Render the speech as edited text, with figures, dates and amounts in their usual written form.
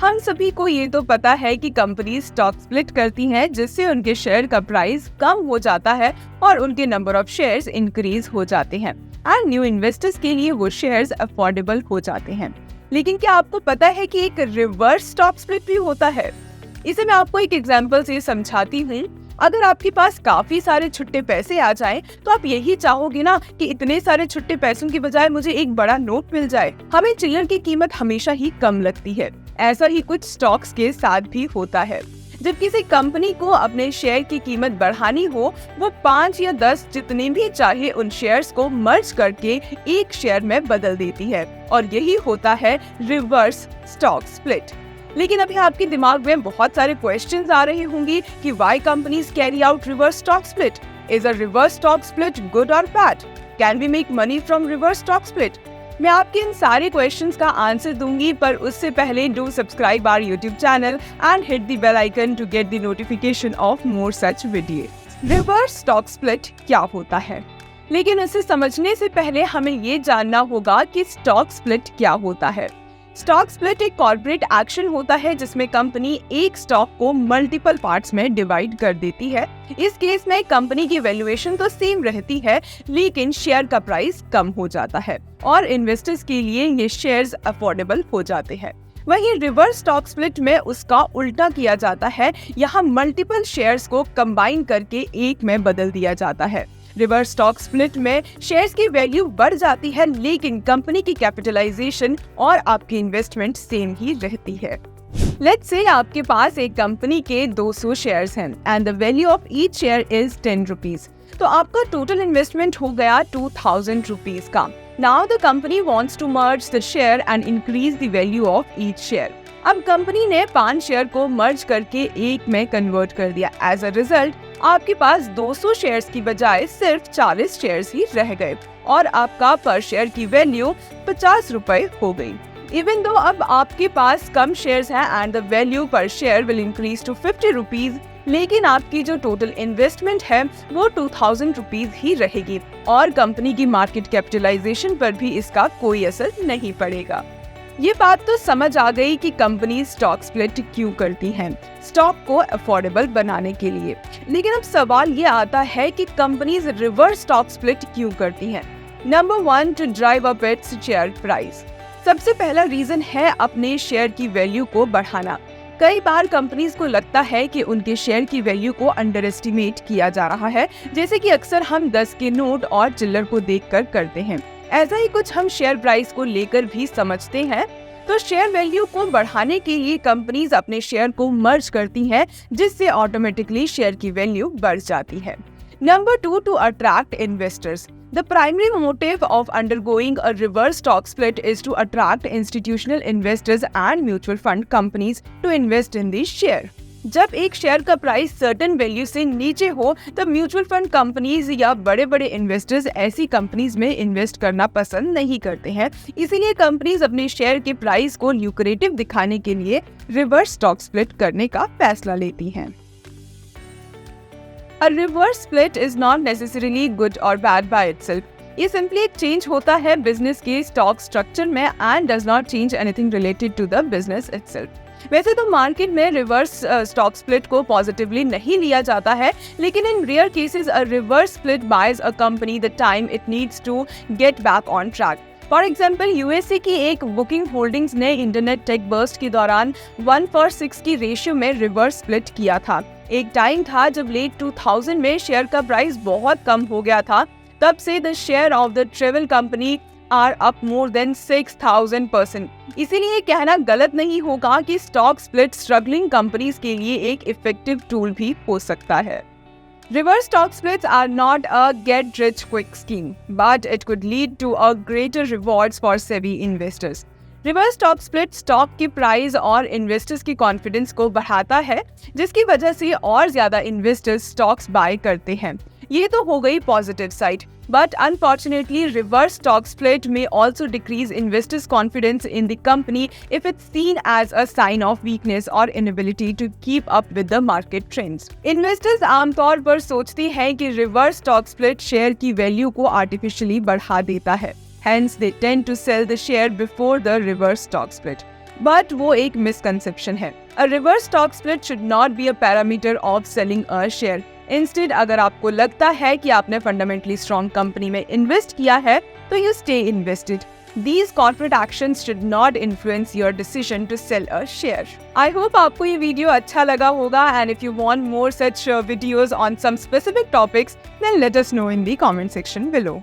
हम सभी को ये तो पता है कि कंपनी स्टॉक स्प्लिट करती हैं, जिससे उनके शेयर का प्राइस कम हो जाता है और उनके नंबर ऑफ शेयर्स इंक्रीज हो जाते हैं एंड न्यू इन्वेस्टर्स के लिए वो शेयर्स अफोर्डेबल हो जाते हैं। लेकिन क्या आपको पता है कि एक रिवर्स स्टॉक स्प्लिट भी होता है? इसे मैं आपको एक एग्जांपल से समझाती हूँ। अगर आपके पास काफी सारे छुट्टे पैसे आ जाएं, तो आप यही चाहोगे ना कि इतने सारे छुट्टे पैसों की बजाय मुझे एक बड़ा नोट मिल जाए। हमें चिल्लर की कीमत हमेशा ही कम लगती है। ऐसा ही कुछ स्टॉक्स के साथ भी होता है। जब किसी कंपनी को अपने शेयर की कीमत बढ़ानी हो, वो 5 या 10 जितने भी चाहे उन शेयर्स को मर्ज करके एक शेयर में बदल देती है, और यही होता है रिवर्स स्टॉक स्प्लिट। लेकिन अभी आपके दिमाग में बहुत सारे क्वेश्चंस आ रहे होंगे कि why companies carry out reverse stock split? Is a reverse stock split good और bad? Can we make money from reverse stock split? मैं आपके इन सारे क्वेश्चंस का आंसर दूंगी, पर उससे पहले do subscribe our YouTube channel and hit the bell icon to get the notification of more such video. Reverse stock split क्या होता है? लेकिन इसे समझने से पहले हमें ये जानना होगा कि स्टॉक स्प्लिट क्या होता है। स्टॉक स्प्लिट एक कॉर्पोरेट एक्शन होता है जिसमें कंपनी एक स्टॉक को मल्टीपल पार्ट्स में डिवाइड कर देती है। इस केस में कंपनी की वैल्यूएशन तो सेम रहती है, लेकिन शेयर का प्राइस कम हो जाता है और इन्वेस्टर्स के लिए ये शेयर्स अफोर्डेबल हो जाते हैं। वहीं रिवर्स स्टॉक स्प्लिट में उसका उल्टा किया जाता है। यहाँ मल्टीपल शेयर्स को कंबाइन करके एक में बदल दिया जाता है। रिवर्स स्टॉक स्प्लिट में शेयर्स की वैल्यू बढ़ जाती है, लेकिन कंपनी की कैपिटलाइजेशन और आपकी इन्वेस्टमेंट सेम ही रहती है। लेट्स से आपके पास एक कंपनी के 200 शेयर्स हैं and the value of each share is 10 rupees. तो आपका टोटल इन्वेस्टमेंट हो गया 2000 रुपीज का। Now the company wants to merge the share and increase the value of each share. अब कंपनी ने 5 शेयर को मर्ज करके एक में कन्वर्ट कर दिया। एज अ रिजल्ट आपके पास 200 शेयर्स की बजाय सिर्फ 40 शेयर्स ही रह गए और आपका पर शेयर की वैल्यू 50 रुपए हो गई। इवन दो अब आपके पास कम शेयर्स हैं and the value per share will increase to 50 rupees, लेकिन आपकी जो टोटल इन्वेस्टमेंट है वो 2000 रुपीज ही रहेगी और कंपनी की मार्केट कैपिटलाइजेशन पर भी इसका कोई असर नहीं पड़ेगा। ये बात तो समझ आ गई कि कंपनी स्टॉक स्प्लिट क्यों करती हैं, स्टॉक को अफोर्डेबल बनाने के लिए। लेकिन अब सवाल ये आता है कि कंपनीज रिवर्स स्टॉक स्प्लिट क्यों करती हैं? Number 1, to drive up its share price. सबसे पहला रीजन है अपने शेयर की वैल्यू को बढ़ाना। कई बार कंपनीज को लगता है कि उनके शेयर की वैल्यू को अंडर एस्टिमेट किया जा रहा है, जैसे कि अक्सर हम 10 के नोट और चिल्लर को देखकर करते हैं। ऐसा ही कुछ हम शेयर प्राइस को लेकर भी समझते हैं। तो शेयर वैल्यू को बढ़ाने के लिए कंपनीज अपने शेयर को मर्ज करती हैं, जिससे ऑटोमेटिकली शेयर की वैल्यू बढ़ जाती है। Number 2, to attract investors. The primary motive of undergoing a reverse stock split is to attract institutional investors and mutual fund companies to invest in this share. जब एक शेयर का price certain value से नीचे हो, तब mutual fund companies या बड़े बड़े इन्वेस्टर्स ऐसी कंपनीज में इन्वेस्ट करना पसंद नहीं करते हैं। इसीलिए कंपनीज अपने शेयर के प्राइस को ल्यूक्रेटिव दिखाने के लिए रिवर्स स्टॉक स्प्लिट करने का फैसला लेती हैं। A reverse split is not necessarily good or bad by itself. ये सिंपली एक चेंज होता है बिजनेस के स्टॉक स्ट्रक्चर में and does not change anything related to the business itself. वैसे तो मार्केट में रिवर्स स्टॉक स्प्लिट को पॉजिटिवली नहीं लिया जाता है, लेकिन in rare cases a reverse split buys a company the time it needs to get back on track. For example, USA की एक बुकिंग होल्डिंग्स ने इंटरनेट टेक बर्स्ट के दौरान 1:6 की रेशियो में रिवर्स स्प्लिट किया था। एक टाइम था जब लेट 2000 में शेयर का प्राइस बहुत कम हो गया था। तब से the share of the travel company are up more than 6000%। इसीलिए कहना गलत नहीं होगा कि स्टॉक स्प्लिट स्ट्रगलिंग कंपनीज के लिए एक इफेक्टिव टूल भी हो सकता है। Reverse stock splits are not a get-rich-quick scheme, but it could lead to a greater rewards for savvy investors. Reverse stock split stock की प्राइस और इन्वेस्टर्स की कॉन्फिडेंस को बढ़ाता है, जिसकी वजह से और ज्यादा इन्वेस्टर्स स्टॉक्स बाय करते हैं। ये तो हो गई positive side, but unfortunately reverse stock split में also decrease investors confidence in the company if it's seen as a sign of weakness और inability to keep up with the market trends. Investors आमतौर पर सोचते हैं कि reverse stock split share की value को artificially बढ़ा देता है, hence they tend to sell the share before the reverse stock split. But वो एक मिसकंसेप्शन है। अ reverse stock split should not be a parameter of selling a share. Instead अगर आपको लगता है कि आपने फंडामेंटली स्ट्रॉन्ग कंपनी में इन्वेस्ट किया है तो you stay invested. These corporate actions should not influence your decision to sell a share. I hope आपको ये वीडियो अच्छा लगा होगा, and if you want more such videos on some specific topics, then let us know in the comment section below.